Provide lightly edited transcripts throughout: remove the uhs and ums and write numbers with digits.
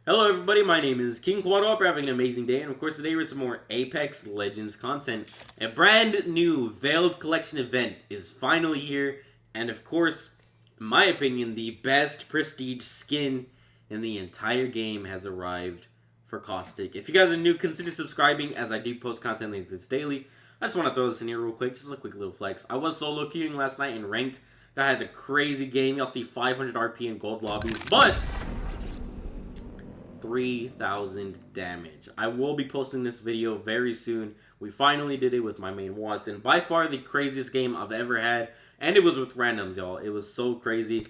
Hello everybody, my name is King Quad. Hope you're having an amazing day, and of course today with some more Apex Legends content. A brand new Veiled Collection event is finally here, and of course, in my opinion, the best prestige skin in the entire game has arrived for Caustic. If you guys are new, consider subscribing as I do post content like this daily. I just want to throw this in here real quick, just a quick little flex. I was solo queuing last night in ranked. I had a crazy game. Y'all see 500 RP in gold lobbies, but 3,000 damage. I will be posting this video very soon. We finally did it with my main Watson. By far the craziest game I've ever had. And it was with randoms, y'all. It was so crazy.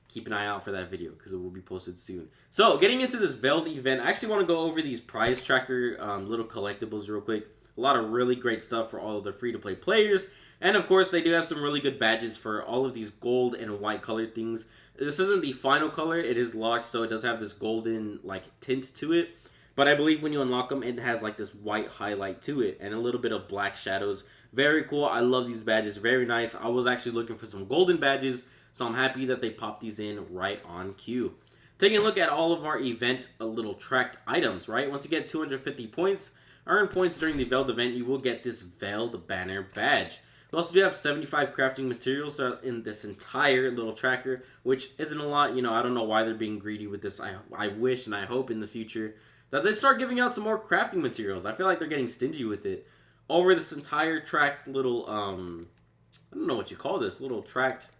Keep an eye out for that video because it will be posted soon. So, getting into this Veiled event, I actually want to go over these prize tracker little collectibles real quick. A lot of really great stuff for all of the free-to-play players. And of course, they do have some really good badges for all of these gold and white colored things. This isn't the final color. It is locked, so it does have this golden like tint to it. But I believe when you unlock them, it has like this white highlight to it and a little bit of black shadows. Very cool. I love these badges. Very nice. I was actually looking for some golden badges, so I'm happy that they popped these in right on cue. Taking a look at all of our event little tracked items, right? Once you get 250 points, earn points during the Veiled event, you will get this Veiled banner badge. We also do have 75 crafting materials in this entire little tracker, which isn't a lot. You know, I don't know why they're being greedy with this. I wish and I hope in the future that they start giving out some more crafting materials. I feel like they're getting stingy with it. Over this entire tracked little, I don't know what you call this, little tracked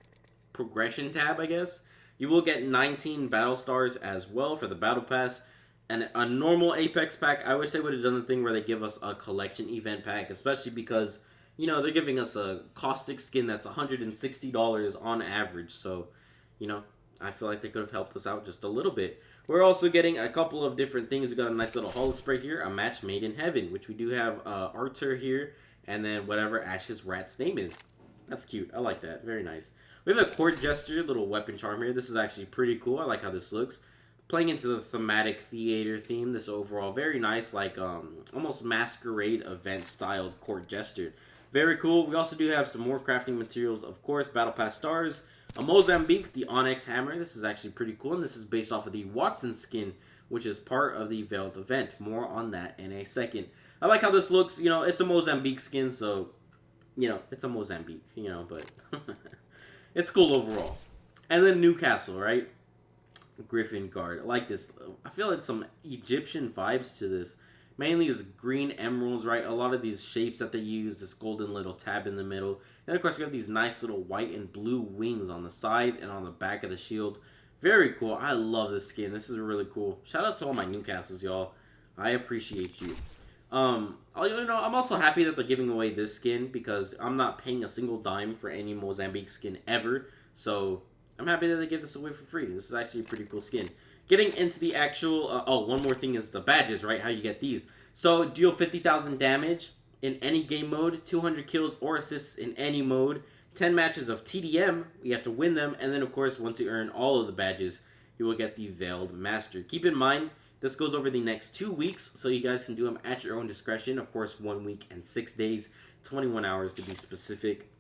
progression tab, I guess. You will get 19 battle stars as well for the battle pass. And a normal Apex pack, I wish they would have done the thing where they give us a collection event pack, especially because, you know, they're giving us a Caustic skin that's $160 on average. So, you know, I feel like they could have helped us out just a little bit. We're also getting a couple of different things. We got a nice little holo spray here, a match made in heaven, which we do have Arthur here, and then whatever Ash's rat's name is. That's cute. I like that. Very nice. We have a court jester, little weapon charm here. This is actually pretty cool. I like how this looks. Playing into the thematic theater theme, this overall very nice, like almost masquerade event styled court jester. Very cool. We also do have some more crafting materials, of course. Battle Pass stars, a Mozambique, the Onyx hammer. This is actually pretty cool, and this is based off of the Watson skin, which is part of the Veiled event. More on that in a second. I like how this looks. You know, it's a Mozambique skin, so you know it's a Mozambique. You know, but it's cool overall. And then Newcastle, right? Griffin guard. I like this. I feel like some Egyptian vibes to this. Mainly is green emeralds, right? A lot of these shapes that they use, this golden little tab in the middle. And of course, we have these nice little white and blue wings on the side and on the back of the shield. Very cool. I love this skin. This is really cool. Shout out to all my Newcastles, y'all. I appreciate you. You know, I'm also happy that they're giving away this skin because I'm not paying a single dime for any Mozambique skin ever. So I'm happy that they give this away for free. This is actually a pretty cool skin. Getting into the actual... oh, one more thing is the badges, right? How you get these. So, deal 50,000 damage in any game mode, 200 kills or assists in any mode, 10 matches of TDM, you have to win them, and then, of course, once you earn all of the badges, you will get the Veiled Master. Keep in mind, this goes over the next 2 weeks, so you guys can do them at your own discretion. Of course, 1 week and 6 days, 21 hours to be specific.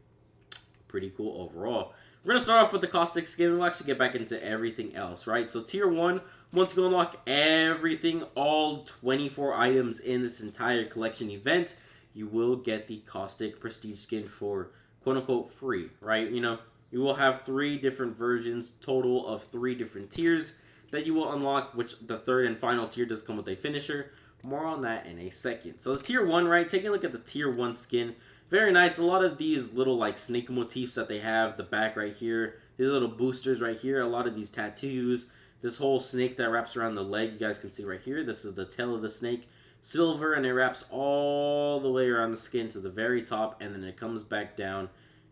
Pretty cool overall. We're going to start off with the Caustic skin. We'll actually get back into everything else, right? So Tier 1, once you unlock everything, all 24 items in this entire collection event, you will get the Caustic Prestige skin for quote-unquote free, right? You know, you will have 3 different versions, total of 3 different tiers that you will unlock, which the third and final tier does come with a finisher. More on that in a second. So the Tier 1, right? Taking a look at the Tier 1 skin. Very nice. A lot of these little like snake motifs that they have. The back right here. These little boosters right here. A lot of these tattoos. This whole snake that wraps around the leg. You guys can see right here. This is the tail of the snake. Silver, and it wraps all the way around the skin to the very top. And then it comes back down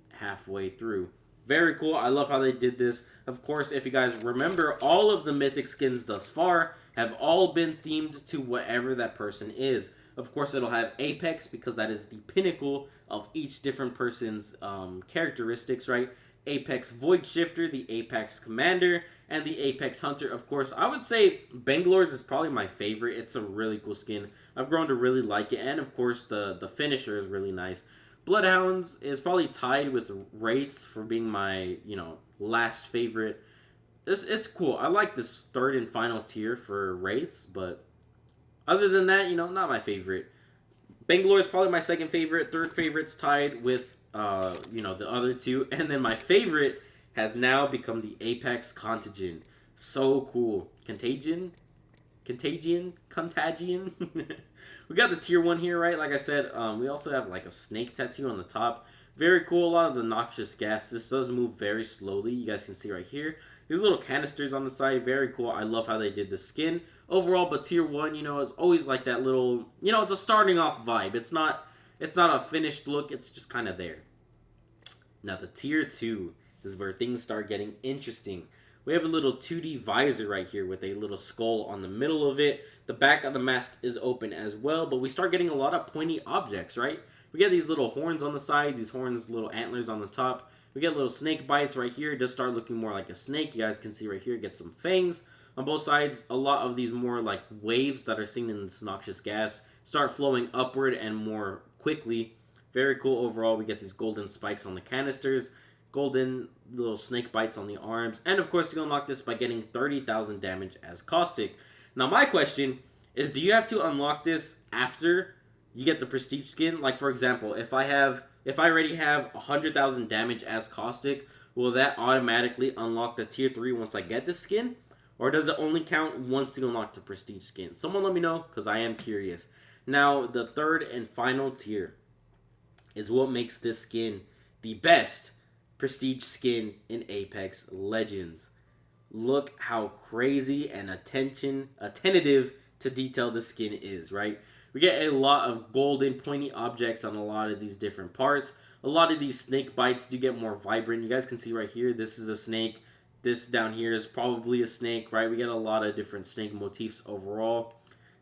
halfway through. Very cool. I love how they did this. Of course, if you guys remember, all of the mythic skins thus far have all been themed to whatever that person is. Of course, it'll have Apex because that is the pinnacle of each different person's characteristics, right? Apex Void Shifter, the Apex Commander, and the Apex Hunter. Of course, I would say Bangalore's is probably my favorite. It's a really cool skin. I've grown to really like it. And of course, the finisher is really nice. Bloodhounds is probably tied with Wraiths for being my, you know, last favorite it's cool. I like this third and final tier for Wraiths, but other than that, not my favorite. Bangalore is probably my second favorite. Third favorite's tied with the other two, and then my favorite has now become the Apex Contagion. So cool. Contagion. We got the tier one here, right? Like I said, we also have like a snake tattoo on the top. Very cool. A lot of the noxious gas. This does move very slowly. You guys can see right here. These little canisters on the side, very cool. I love how they did the skin overall. But tier one, is always like that little, it's a starting off vibe. It's not a finished look. It's just kind of there. Now the tier two is where things start getting interesting. We have a little 2D visor right here with a little skull on the middle of it. The back of the mask is open as well, but we start getting a lot of pointy objects, right? We get these little horns on the side, these horns, little antlers on the top. We get little snake bites right here. It does start looking more like a snake. You guys can see right here, get some fangs. On both sides, a lot of these more like waves that are seen in this noxious gas start flowing upward and more quickly. Very cool overall. We get these golden spikes on the canisters, golden little snake bites on the arms, and of course you unlock this by getting 30,000 damage as Caustic. Now my question is, do you have to unlock this after you get the prestige skin? Like for example, if I already have 100,000 damage as Caustic, will that automatically unlock the tier 3 once I get the skin? Or does it only count once you unlock the prestige skin? Someone let me know, because I am curious. Now, the third and final tier is what makes this skin the best prestige skin in Apex Legends. Look how crazy and attentive to detail the skin is, right? We get a lot of golden pointy objects on a lot of these different parts. A lot of these snake bites do get more vibrant. You guys can see right here, this is a snake. This down here is probably a snake, right? We get a lot of different snake motifs overall.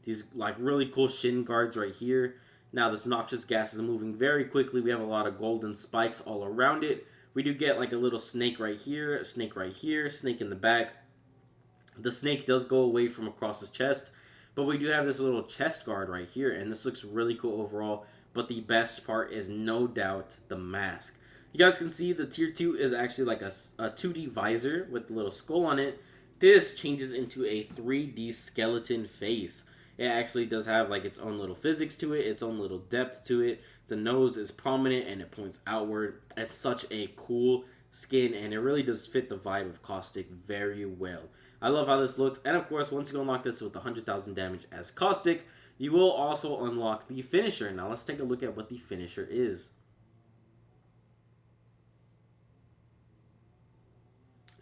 These like really cool shin guards right here. Now this noxious gas is moving very quickly. We have a lot of golden spikes all around it. We do get like a little snake right here, a snake right here, snake in the back. The snake does go away from across his chest, but we do have this little chest guard right here, and this looks really cool overall. But the best part is no doubt the mask. You guys can see the tier 2 is actually like a 2D visor with a little skull on it. This changes into a 3D skeleton face. It actually does have like its own little physics to it, its own little depth to it. The nose is prominent and it points outward. It's such a cool skin, and it really does fit the vibe of Caustic very well. I love how this looks, and of course, once you unlock this with 100,000 damage as Caustic, you will also unlock the finisher. Now let's take a look at what the finisher is.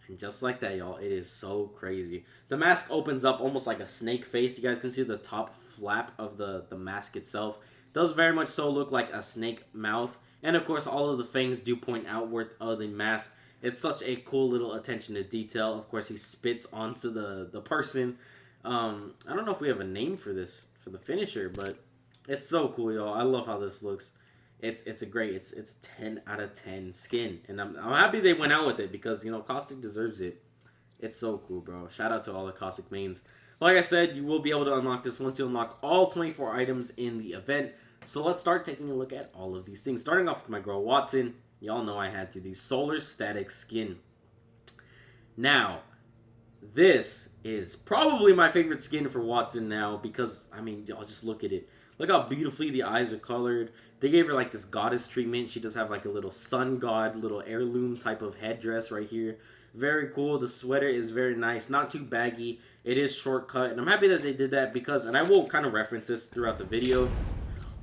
And just like that, y'all, it is so crazy. The mask opens up almost like a snake face. You guys can see the top flap of the mask itself. It does very much so look like a snake mouth. And of course, all of the fangs do point outward of the mask. It's such a cool little attention to detail. Of course, he spits onto the person. I don't know if we have a name for this, for the finisher, but it's so cool, y'all. I love how this looks. It's a great, it's 10 out of 10 skin, and I'm happy they went out with it, because Caustic deserves it. It's so cool, bro. Shout out to all the Caustic mains. Like I said, you will be able to unlock this once you unlock all 24 items in the event. So let's start taking a look at all of these things. Starting off with my girl Wattson. Y'all know I had to. The Solar Static skin. Now, this is probably my favorite skin for Wattson now, because, I mean, y'all just look at it. Look how beautifully the eyes are colored. They gave her like this goddess treatment. She does have like a little sun god, little heirloom type of headdress right here. Very cool. The sweater is very nice. Not too baggy. It is shortcut. And I'm happy that they did that because, and I will kind of reference this throughout the video,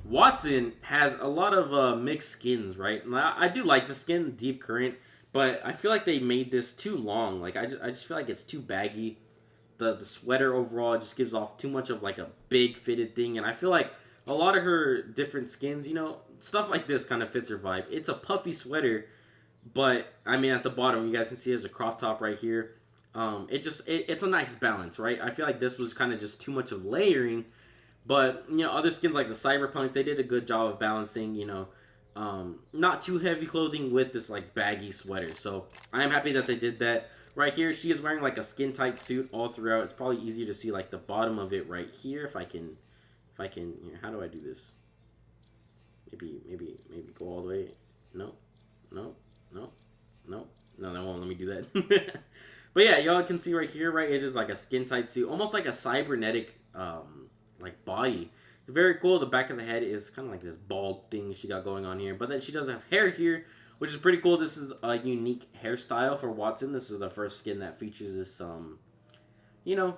Wattson has a lot of mixed skins, right? And I do like the skin, Deep Current, but I feel like they made this too long. Like, I just feel like it's too baggy. The sweater overall just gives off too much of like a big fitted thing, and I feel like a lot of her different skins, stuff like this kind of fits her vibe. It's a puffy sweater, but I mean at the bottom you guys can see there's a crop top right here. It's a nice balance, right? I feel like this was kind of just too much of layering, but other skins like the Cyberpunk, they did a good job of balancing, not too heavy clothing with this like baggy sweater. So I am happy that they did that. Right here, she is wearing like a skin tight suit all throughout. It's probably easier to see like the bottom of it right here. If I can, how do I do this? Maybe go all the way. No, that won't let me do that. But yeah, y'all can see right here, right? It is like a skin tight suit, almost like a cybernetic, like body. Very cool. The back of the head is kind of like this bald thing she got going on here, but then she does have hair here, which is pretty cool. This is a unique hairstyle for Watson. This is the first skin that features this, you know,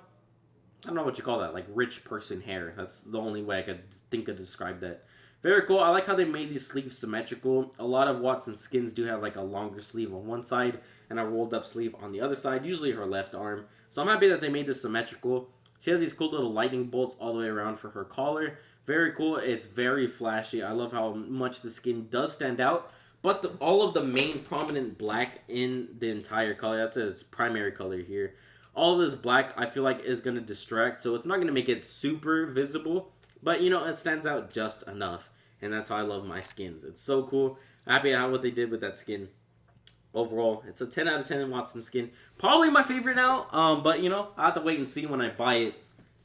I don't know what you call that, like rich person hair. That's the only way I could think of describe that. Very cool. I like how they made these sleeves symmetrical. A lot of Watson skins do have like a longer sleeve on one side and a rolled up sleeve on the other side, usually her left arm. So I'm happy that they made this symmetrical. She has these cool little lightning bolts all the way around for her collar. Very cool. It's very flashy. I love how much the skin does stand out. But all of the main prominent black in the entire color, that's its primary color here, all this black I feel like is going to distract, so it's not going to make it super visible, but you know, it stands out just enough, and that's how I love my skins. It's so cool. Happy at what they did with that skin. Overall, it's a 10 out of 10 Watson skin. Probably my favorite now, but you know, I have to wait and see when I buy it,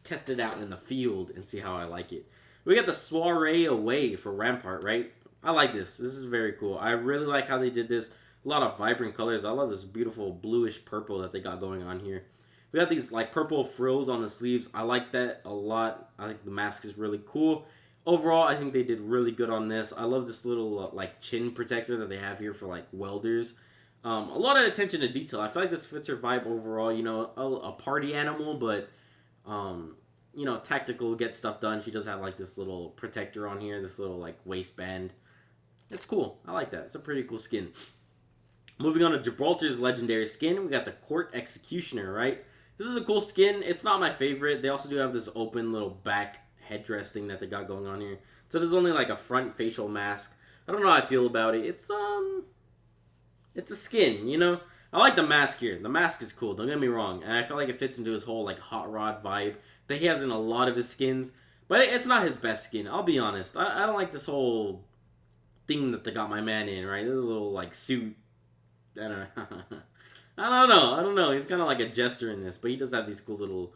test it out in the field, and see how I like it. We got the SOIREE away for Rampart, right? I like this. This is very cool. I really like how they did this. A lot of vibrant colors. I love this beautiful bluish purple that they got going on here. We got these like purple frills on the sleeves. I like that a lot. I think the mask is really cool. Overall, I think they did really good on this. I love this little like chin protector that they have here for like welders. A lot of attention to detail. I feel like this fits her vibe overall. You know, a party animal, but you know, tactical, get stuff done. She does have like this little protector on here, this little like waistband. It's cool. I like that. It's a pretty cool skin. Moving on to Gibraltar's legendary skin, we got the Court Executioner, right? This is a cool skin. It's not my favorite. They also do have this open little back headdress thing that they got going on here. So there's only like a front facial mask. I don't know how I feel about it. It's a skin, you know? I like the mask here. The mask is cool, don't get me wrong. And I feel like it fits into his whole like hot rod vibe that he has in a lot of his skins. But it's not his best skin, I'll be honest. I don't like this whole thing that they got my man in, right? This little like suit. I don't know. I don't know. He's kind of like a jester in this, but he does have these cool little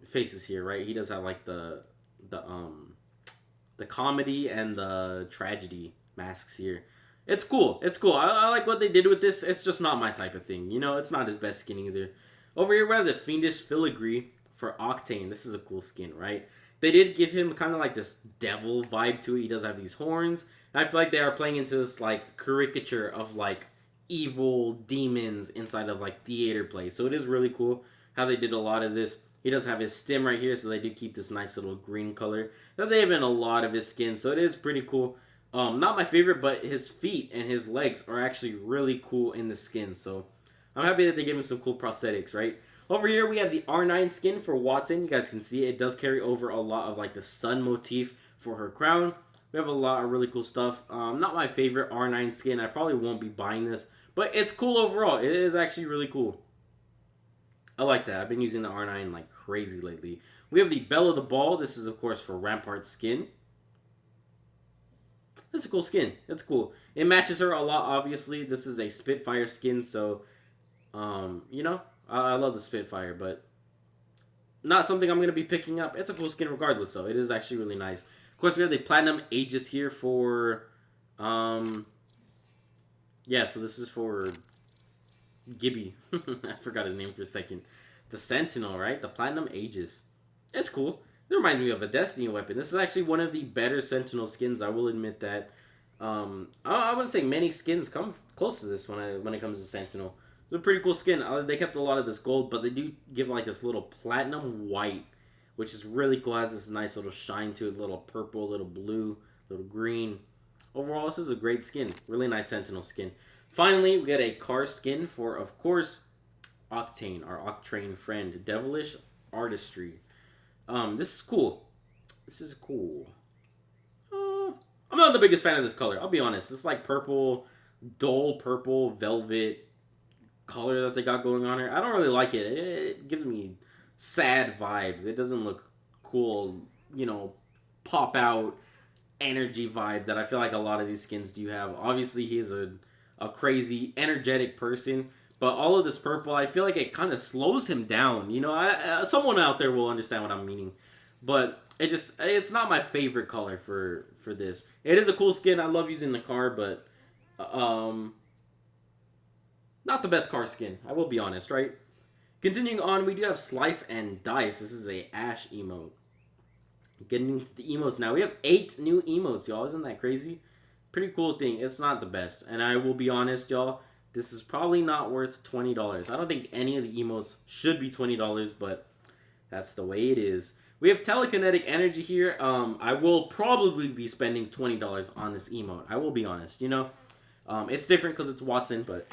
faces here, right? He does have like the the comedy and the tragedy masks here. It's cool. It's cool. I like what they did with this. It's just not my type of thing. You know, it's not his best skin either. Over here, we have the Fiendish Filigree for Octane. This is a cool skin, right? They did give him kind of like this devil vibe to it. He does have these horns. And I feel like they are playing into this like caricature of like evil demons inside of like theater plays. So it is really cool how they did a lot of this. He does have his stem right here, so they do keep this nice little green color that they have in a lot of his skin. So it is pretty cool. Not my favorite, but his feet and his legs are actually really cool in the skin. So I'm happy that they gave him some cool prosthetics, right? Over here we have the R9 skin for Watson. You guys can see it does carry over a lot of like the sun motif for her crown. We have a lot of really cool stuff. Not my favorite R9 skin. I probably won't be buying this, but it's cool overall. It is actually really cool. I like that. I've been using the R9 like crazy lately. We have the Belle of the Ball. This is, of course, for Rampart skin. That's a cool skin. It's cool. It matches her a lot, obviously. This is a Spitfire skin, so, you know, I love the Spitfire, but not something I'm going to be picking up. It's a cool skin regardless, though. It is actually really nice. Of course, we have the Platinum AEGIS here for, yeah, so this is for Gibby. I forgot his name for a second. The Sentinel, right? The Platinum Aegis. It's cool. It reminds me of a Destiny weapon. This is actually one of the better Sentinel skins. I will admit that. I wouldn't say many skins come close to this when it comes to Sentinel. It's a pretty cool skin. They kept a lot of this gold, but they do give like this little platinum white, which is really cool. It has this nice little shine to it. Little purple, little blue, little green. Overall, this is a great skin. Really nice Sentinel skin. Finally, we got a car skin for, of course, Octane, our Octane friend. Devilish Artistry. This is cool. This is cool. I'm not the biggest fan of this color. I'll be honest. This like purple, dull purple velvet color that they got going on here. I don't really like it. It gives me sad vibes. It doesn't look cool, you know, pop out energy vibe that I feel like a lot of these skins do have. Obviously, he is a crazy, energetic person. But all of this purple, I feel like it kind of slows him down. You know, someone out there will understand what I'm meaning. But it's not my favorite color for this. It is a cool skin. I love using the car, but Not the best car skin, I will be honest, right? Continuing on, we do have Slice and Dice. This is a Ash emote. Getting into the emotes now. We have 8 new emotes, y'all. Isn't that crazy? Pretty cool thing. It's not the best. And I will be honest, y'all. This is probably not worth $20. I don't think any of the emotes should be $20, but that's the way it is. We have telekinetic energy here. I will probably be spending $20 on this emote. I will be honest. It's different because it's Watson, but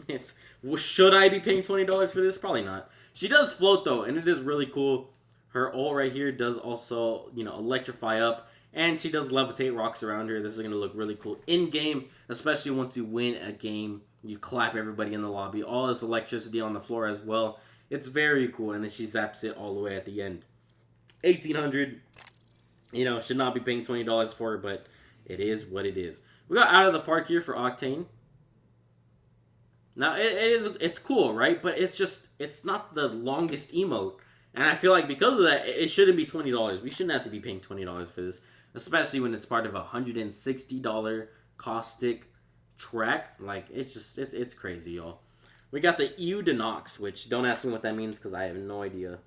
it's should I be paying $20 for this? Probably not. She does float though, and it is really cool. Her ult right here does also electrify up, and she does levitate rocks around her. This is gonna look really cool in game, especially once you win a game. You clap everybody in the lobby. All this electricity on the floor as well. It's very cool, and then she zaps it all the way at the end. 1800. Should not be paying $20 for it, but it is what it is. We got Out of the Park here for Octane. Now it's cool, right? But it's not the longest emote, and I feel like because of that, it shouldn't be $20. We shouldn't have to be paying $20 for this, especially when it's part of a $160 Caustic track. Like it's crazy, y'all. We got the Eudenox, which don't ask me what that means because I have no idea.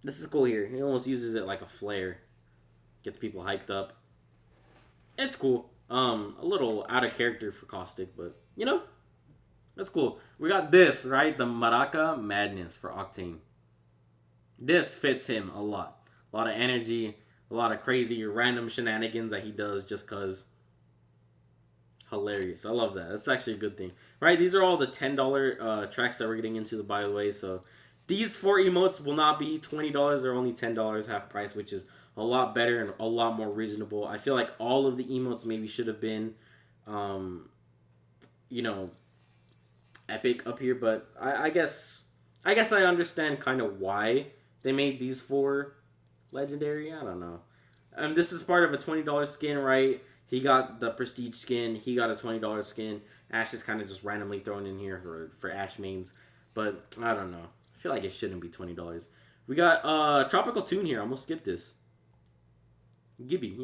This is cool here. He almost uses it like a flare, gets people hyped up. It's cool. A little out of character for Caustic, but that's cool. We got this, right? The Maraca Madness for Octane. This fits him a lot. A lot of energy, a lot of crazy random shenanigans that he does just because. Hilarious. I love that. That's actually a good thing. Right? These are all the $10 tracks that we're getting into, by the way. So these 4 emotes will not be $20. They're only $10 half price, which is a lot better and a lot more reasonable. I feel like all of the emotes maybe should have been, epic up here, but I guess I understand kind of why they made these 4 legendary. I don't know. This is part of a $20 skin, right? He got the prestige skin. He got a $20 skin. Ash is kind of just randomly thrown in here for Ash mains, but I don't know. I feel like it shouldn't be $20. We got Tropical Tune here. I almost skipped this. Gibby,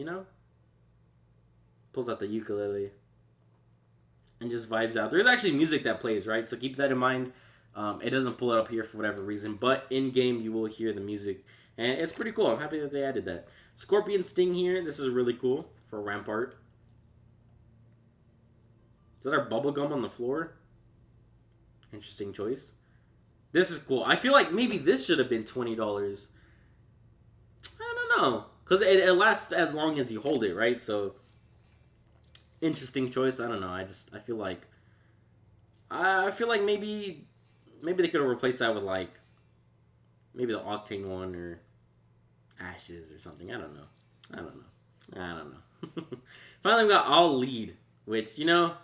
pulls out the ukulele and just vibes out. There's actually music that plays, right? So keep that in mind. It doesn't pull it up here for whatever reason, but in game you will hear the music, and it's pretty cool. I'm happy that they added that. Scorpion Sting here. This is really cool for Rampart. Is that our bubblegum on the floor? Interesting choice. This is cool. I feel like maybe this should have been $20. I don't know, because it lasts as long as you hold it, right? So interesting choice. I don't know. I feel like maybe they could have replaced that with like maybe the Octane one or Ashes or something. I don't know. Finally, we got All Lead, which enough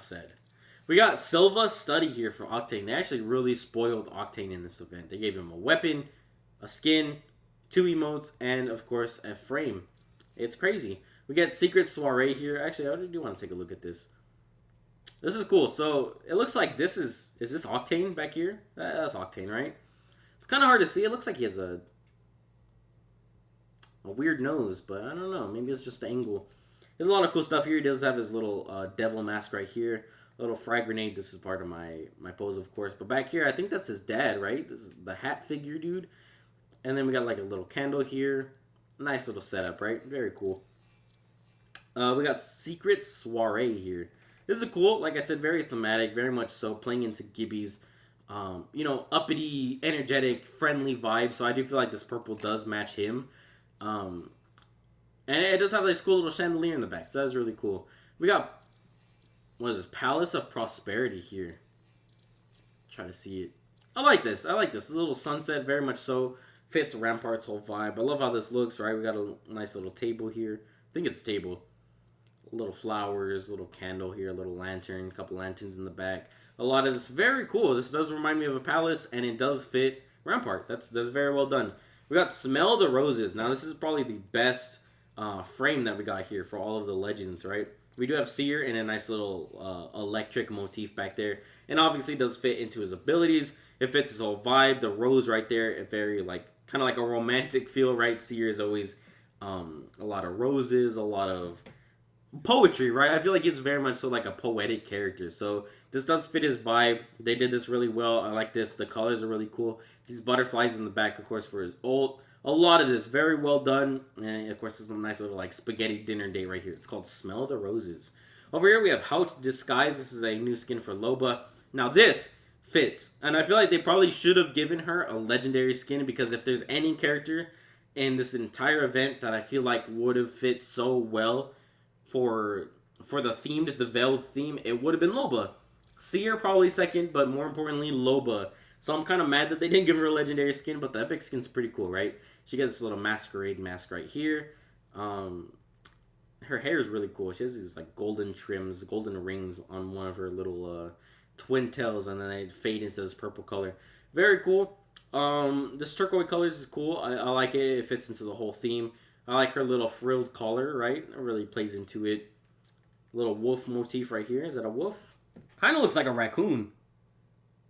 said. We got SILVA Study here for Octane. They actually really spoiled Octane in this event. They gave him a weapon, a skin, 2 emotes, and of course a frame. It's crazy. We get Secret Soiree here. Actually, I do want to take a look at this. This is cool. So it looks like this is this Octane back here? That's Octane, right? It's kind of hard to see. It looks like he has a weird nose, but I don't know. Maybe it's just the angle. There's a lot of cool stuff here. He does have his little devil mask right here. A little frag grenade. This is part of my pose, of course. But back here, I think that's his dad, right? This is the hat figure dude. And then we got like a little candle here. Nice little setup, right? Very cool. We got Secret Soiree here. This is cool. Like I said, very thematic, very much so. Playing into Gibby's, uppity, energetic, friendly vibe. So I do feel like this purple does match him. And it does have this cool little chandelier in the back. So that's really cool. We got, what is this? Palace of Prosperity here. Try to see it. I like this. This little sunset, very much so. Fits Rampart's whole vibe. I love how this looks, right? We got a nice little table here. I think it's a table. Little flowers, little candle here, a little lantern, a couple lanterns in the back. A lot of this, very cool. This does remind me of a palace, and it does fit Rampart. That's very well done. We got Smell the Roses. Now, this is probably the best frame that we got here for all of the legends, right? We do have Seer in a nice little electric motif back there, and obviously it does fit into his abilities. It fits his whole vibe. The rose right there, a very kind of like a romantic feel, right? Seer is always a lot of roses, a lot of poetry, right? I feel like it's very much so like a poetic character. So this does fit his vibe. They did this really well. I like this. The colors are really cool. These butterflies in the back, of course, for his old. A lot of this very well done. And of course, there's a nice little like spaghetti dinner date right here. It's called Smell the Roses. Over here we have HAUTE Disguise. This is a new skin for Loba. Now this fits, and I feel like they probably should have given her a legendary skin, because if there's any character in this entire event that I feel like would have fit so well for the themed, the veiled theme, it would have been Loba. Seer probably second, but more importantly Loba. So I'm kind of mad that they didn't give her a legendary skin, but the epic skin's pretty cool, right? She gets this little masquerade mask right here. Her hair is really cool. She has these like golden trims, golden rings on one of her little twin tails, and then they fade into this purple color. Very cool. This turquoise colors is cool. I like it. It fits into the whole theme. I like her little frilled collar, right? It really plays into it. Little wolf motif right here. Is that a wolf? Kind of looks like a raccoon,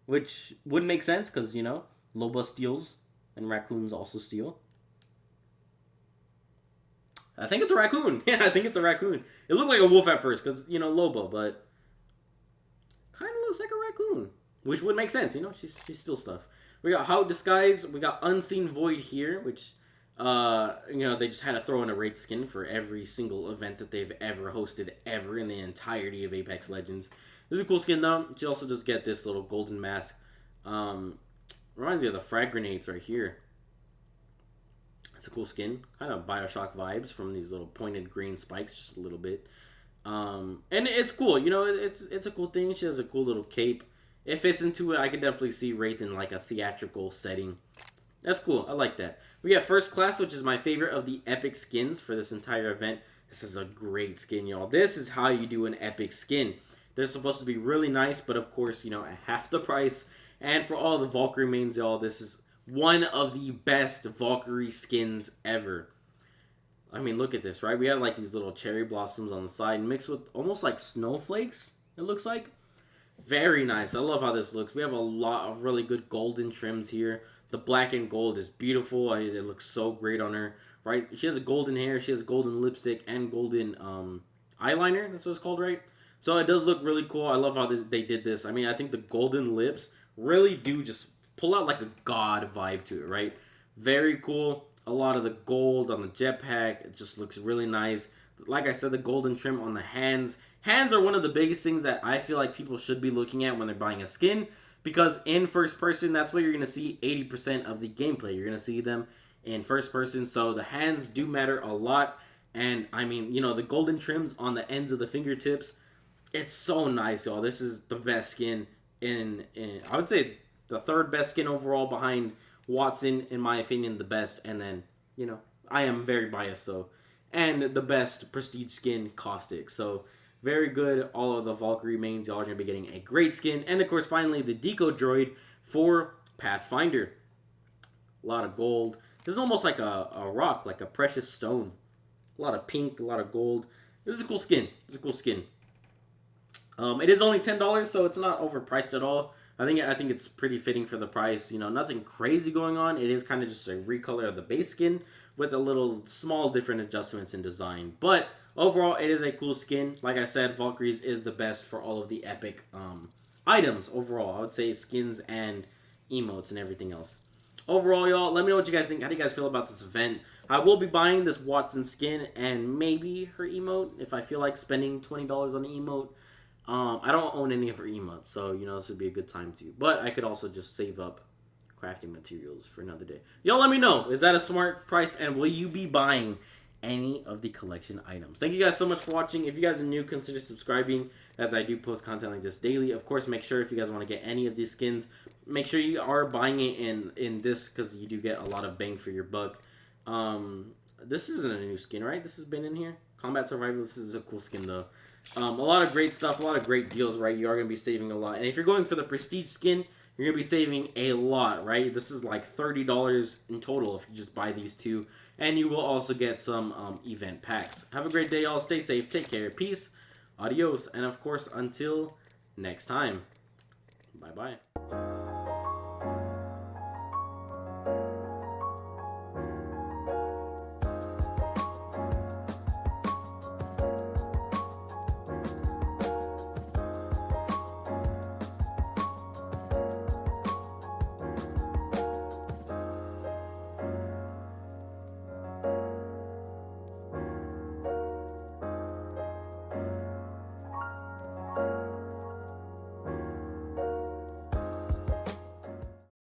which would make sense because, you know, Loba steals and raccoons also steal. I think it's a raccoon. Yeah, I think it's a raccoon. It looked like a wolf at first because, you know, Loba, but kind of looks like a raccoon, which would make sense. You know, she's steals stuff. We got HAUTE Disguise. We got Unseen Void here, which, you know, they just had to throw in a raid skin for every single event that they've ever hosted ever in the entirety of Apex Legends. This is a cool skin though. You also just get this little golden mask. Reminds me of the frag grenades right here. It's a cool skin. Kind of Bioshock vibes from these little pointed green spikes, just a little bit. And it's cool. You know, it's a cool thing. She has a cool little cape. It fits into it. I could definitely see Wraith in like a theatrical setting. That's cool. I like that. We got First Class, which is my favorite of the epic skins for this entire event. This is a great skin, y'all. This is how you do an epic skin. They're supposed to be really nice, but of course, you know, at half the price. And for all the Valkyrie mains, y'all, this is one of the best Valkyrie skins ever. I mean, look at this, right? We have like these little cherry blossoms on the side mixed with almost like snowflakes, it looks like. Very nice. I love how this looks. We have a lot of really good golden trims here. The black and gold is beautiful. It looks so great on her, right? She has a golden hair. She has golden lipstick and golden eyeliner. That's what it's called, right? So it does look really cool. I love how they did this. I mean, I think the golden lips really do just pull out like a god vibe to it, right? Very cool. A lot of the gold on the jetpack. It just looks really nice. Like I said, the golden trim on the hands. Hands are one of the biggest things that I feel like people should be looking at when they're buying a skin, because in first person, that's where you're going to see 80% of the gameplay. You're going to see them in first person, so the hands do matter a lot. And I mean, you know, the golden trims on the ends of the fingertips, it's so nice, y'all. This is the best skin in I would say the third best skin overall behind Watson, in my opinion, the best. And then, you know, I am very biased, so. And the best prestige skin, Caustic. So, very good. All of the Valkyrie mains, y'all are going to be getting a great skin. And, of course, finally, the DECO droid for Pathfinder. A lot of gold. This is almost like a rock, like a precious stone. A lot of pink, a lot of gold. This is a cool skin. It's a cool skin. It is only $10, so it's not overpriced at all. I think it's pretty fitting for the price. You know, nothing crazy going on. It is kind of just a recolor of the base skin with a little small different adjustments in design. But overall, it is a cool skin. Like I said, Valkyrie's is the best for all of the epic items overall. I would say skins and emotes and everything else. Overall, y'all, let me know what you guys think. How do you guys feel about this event? I will be buying this Watson skin and maybe her emote if I feel like spending $20 on the emote. I don't own any of her emotes, so, you know, this would be a good time to. But I could also just save up crafting materials for another day. Y'all let me know. Is that a smart price? And will you be buying any of the collection items? Thank you guys so much for watching. If you guys are new, consider subscribing, as I do post content like this daily. Of course, make sure if you guys want to get any of these skins, make sure you are buying it in this, because you do get a lot of bang for your buck. This isn't a new skin, right? This has been in here. Combat Survival. This is a cool skin, though. A lot of great stuff, a lot of great deals, right? You are going to be saving a lot. And if you're going for the prestige skin, you're going to be saving a lot, right? This is like $30 in total if you just buy these two. And you will also get some event packs. Have a great day, y'all. Stay safe. Take care. Peace. Adios. And, of course, until next time. Bye-bye.